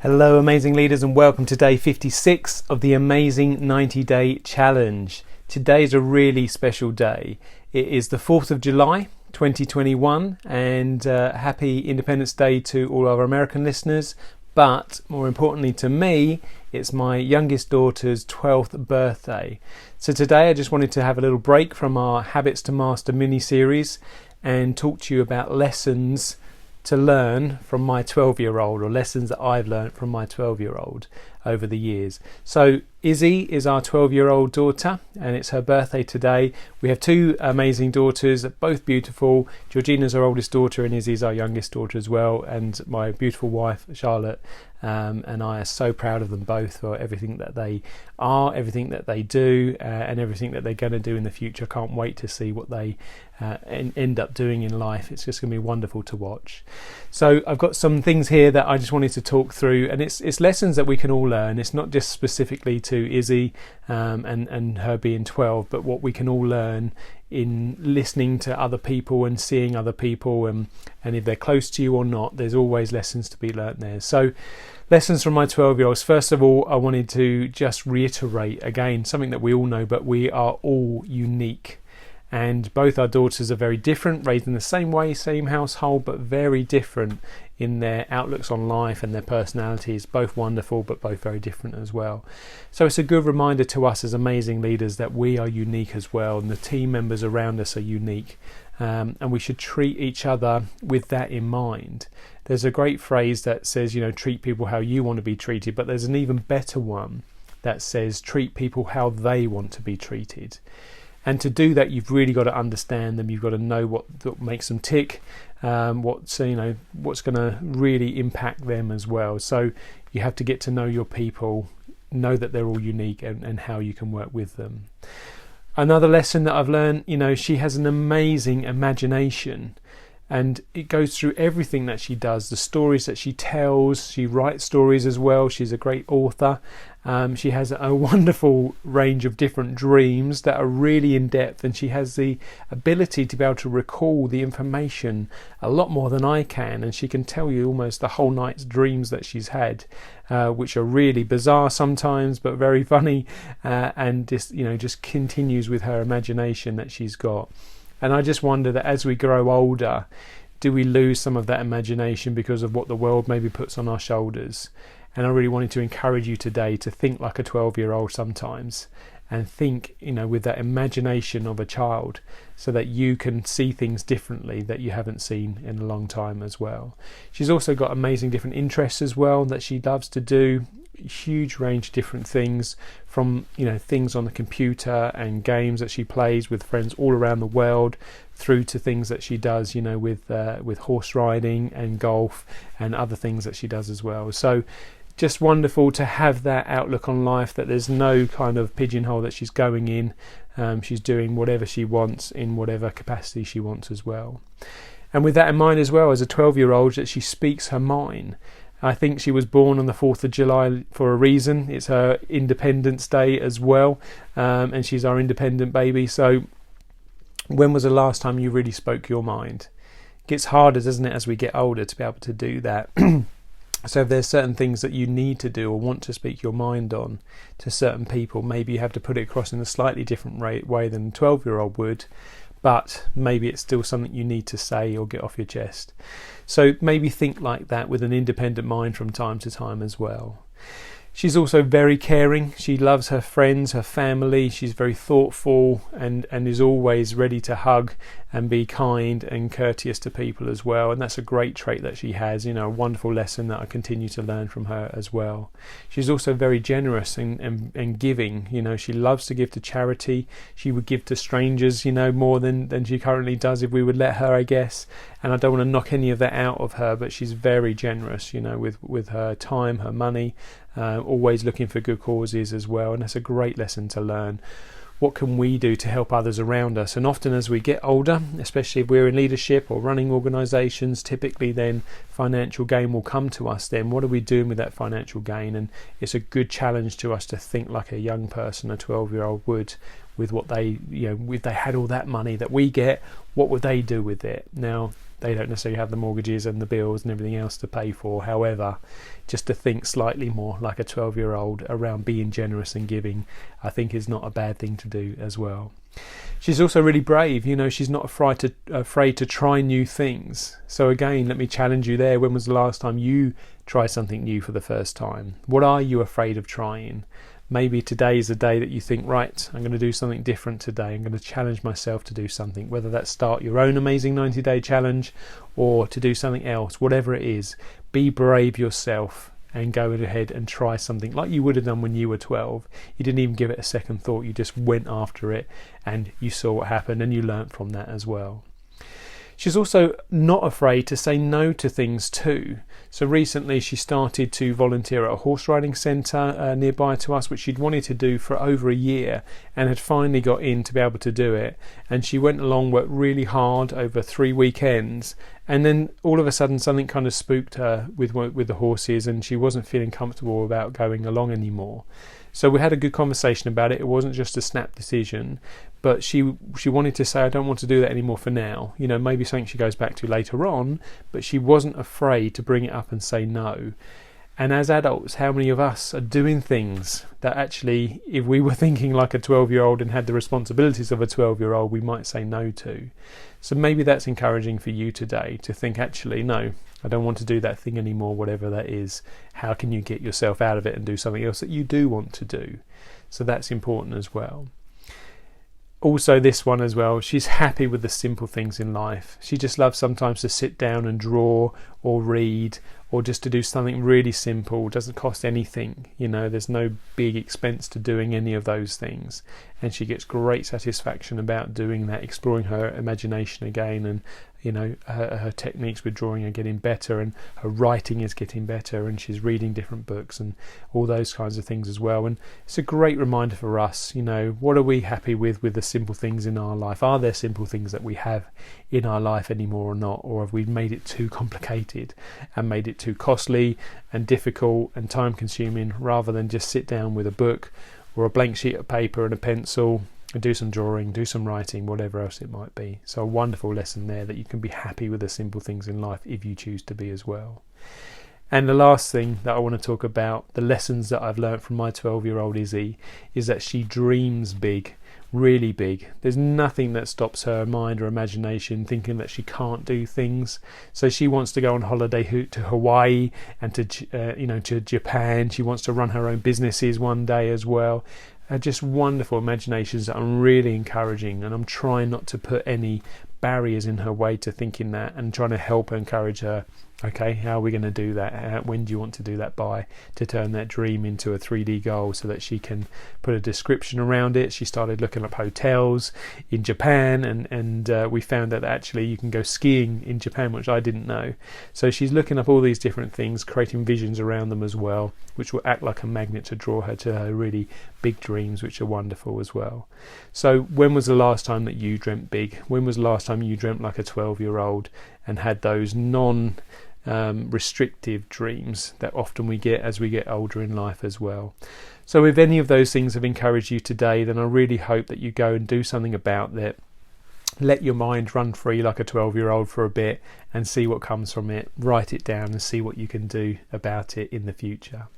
Hello amazing leaders, and welcome to day 56 of the amazing 90-day challenge. Today is a really special day. It is the 4th of July 2021, and happy Independence Day to all our American listeners, but more importantly to me, it's my youngest daughter's 12th birthday. So today I just wanted to have a little break from our Habits to Master mini-series and talk to you about lessons to learn from my 12-year-old, or lessons that I've learned from my 12-year-old over the years. So Izzy is our 12-year-old daughter, and it's her birthday today. We have two amazing daughters, both beautiful. Georgina's our oldest daughter and Izzy's our youngest daughter as well, and my beautiful wife Charlotte and I are so proud of them both for everything that they are, everything that they do, and everything that they're going to do in the future. Can't wait to see what they end up doing in life. It's just going to be wonderful to watch. So I've got some things here that I just wanted to talk through, and it's lessons that we can all learn. It's not just specifically to Izzy and her being 12, but what we can all learn in listening to other people and seeing other people, and if they're close to you or not, there's always lessons to be learnt there. So lessons from my 12-year-olds. First of all, I wanted to just reiterate again something that we all know, but we are all unique. And both our daughters are very different, raised in the same way, same household, but very different in their outlooks on life and their personalities. Both wonderful, but both very different as well. So it's a good reminder to us as amazing leaders that we are unique as well, and the team members around us are unique. And we should treat each other with that in mind. There's a great phrase that says, treat people how you want to be treated, but there's an even better one that says, treat people how they want to be treated. And to do that, you've really got to understand them. You've got to know what makes them tick, what's going to really impact them as well. So you have to get to know your people, know that they're all unique, and how you can work with them. Another lesson that I've learned, she has an amazing imagination, and it goes through everything that she does, the stories that she tells. She writes stories as well. She's a great author. She has a wonderful range of different dreams that are really in depth, and she has the ability to be able to recall the information a lot more than I can, and she can tell you almost the whole night's dreams that she's had, which are really bizarre sometimes but very funny, and just continues with her imagination that she's got. And I just wonder that as we grow older, do we lose some of that imagination because of what the world maybe puts on our shoulders? And I really wanted to encourage you today to think like a 12-year-old sometimes, and think, with that imagination of a child, so that you can see things differently that you haven't seen in a long time as well. She's also got amazing different interests as well that she loves to do. Huge range of different things, from things on the computer and games that she plays with friends all around the world, through to things that she does with horse riding and golf and other things that she does as well. So just wonderful to have that outlook on life, that there's no kind of pigeonhole that she's going in. She's doing whatever she wants in whatever capacity she wants as well. And with that in mind as well, as a 12-year-old, that she speaks her mind. I think she was born on the 4th of July for a reason. It's her Independence Day as well, and she's our independent baby. So when was the last time you really spoke your mind? It gets harder, doesn't it, as we get older, to be able to do that. So if there's certain things that you need to do or want to speak your mind on to certain people, maybe you have to put it across in a slightly different way than a 12-year-old would, but maybe it's still something you need to say or get off your chest. So maybe think like that with an independent mind from time to time as well. She's also very caring. She loves her friends, her family. She's very thoughtful and is always ready to hug and be kind and courteous to people as well. And that's a great trait that she has, a wonderful lesson that I continue to learn from her as well. She's also very generous and giving. She loves to give to charity. She would give to strangers, more than she currently does if we would let her, I guess. And I don't want to knock any of that out of her, but she's very generous, with her time, her money, always looking for good causes as well. And that's a great lesson to learn. What can we do to help others around us? And often as we get older, especially if we're in leadership or running organisations, typically then financial gain will come to us then. What are we doing with that financial gain? And it's a good challenge to us to think like a young person, a 12-year-old would, with what they, if they had all that money that we get, what would they do with it? Now, they don't necessarily have the mortgages and the bills and everything else to pay for. However, just to think slightly more like a 12-year-old around being generous and giving, I think is not a bad thing to do as well. She's also really brave. She's not afraid to try new things. So again, let me challenge you there. When was the last time you tried something new for the first time? What are you afraid of trying? Maybe today is a day that you think, right, I'm going to do something different today. I'm going to challenge myself to do something, whether that's start your own amazing 90-day challenge or to do something else, whatever it is. Be brave yourself and go ahead and try something like you would have done when you were 12. You didn't even give it a second thought. You just went after it and you saw what happened and you learnt from that as well. She's also not afraid to say no to things too. So recently she started to volunteer at a horse riding centre nearby to us, which she'd wanted to do for over a year and had finally got in to be able to do it. And she went along, worked really hard over 3 weekends, and then all of a sudden something kind of spooked her with the horses and she wasn't feeling comfortable about going along anymore. So we had a good conversation about it. It wasn't just a snap decision, but she wanted to say, I don't want to do that anymore for now. Maybe something she goes back to later on, but she wasn't afraid to bring it up and say no. And as adults, how many of us are doing things that actually, if we were thinking like a 12-year-old and had the responsibilities of a 12-year-old, we might say no to? So maybe that's encouraging for you today to think, actually, no, I don't want to do that thing anymore, whatever that is. How can you get yourself out of it and do something else that you do want to do? So that's important as well. Also, this one as well, she's happy with the simple things in life. She just loves sometimes to sit down and draw or read or just to do something really simple. It doesn't cost anything. There's no big expense to doing any of those things. And she gets great satisfaction about doing that, exploring her imagination again, and her techniques with drawing are getting better and her writing is getting better and she's reading different books and all those kinds of things as well. And it's a great reminder for us, what are we happy with the simple things in our life? Are there simple things that we have in our life anymore or not? Or have we made it too complicated and made it too costly and difficult and time consuming, rather than just sit down with a book or a blank sheet of paper and a pencil and do some drawing, do some writing, whatever else it might be. So a wonderful lesson there, that you can be happy with the simple things in life if you choose to be as well. And the last thing that I want to talk about, the lessons that I've learned from my 12-year-old Izzy, is that she dreams big, really big. There's nothing that stops her mind or imagination thinking that she can't do things. So she wants to go on holiday to Hawaii and to Japan. She wants to run her own businesses one day as well. Just wonderful imaginations that I'm really encouraging, and I'm trying not to put any barriers in her way to thinking that, and trying to help encourage her. Okay, how are we going to do that? When do you want to do that by? To turn that dream into a 3D goal so that she can put a description around it. She started looking up hotels in Japan, and we found that actually you can go skiing in Japan, which I didn't know. So she's looking up all these different things, creating visions around them as well, which will act like a magnet to draw her to her really big dreams, which are wonderful as well. So when was the last time that you dreamt big? When was the last time you dreamt like a 12-year-old and had those restrictive dreams that often we get as we get older in life as well? So if any of those things have encouraged you today, then I really hope that you go and do something about that. Let your mind run free like a 12-year-old for a bit and see what comes from it. Write it down and see what you can do about it in the future.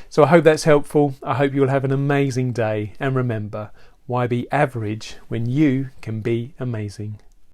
So I hope that's helpful. I hope you'll have an amazing day, and remember, why be average when you can be amazing?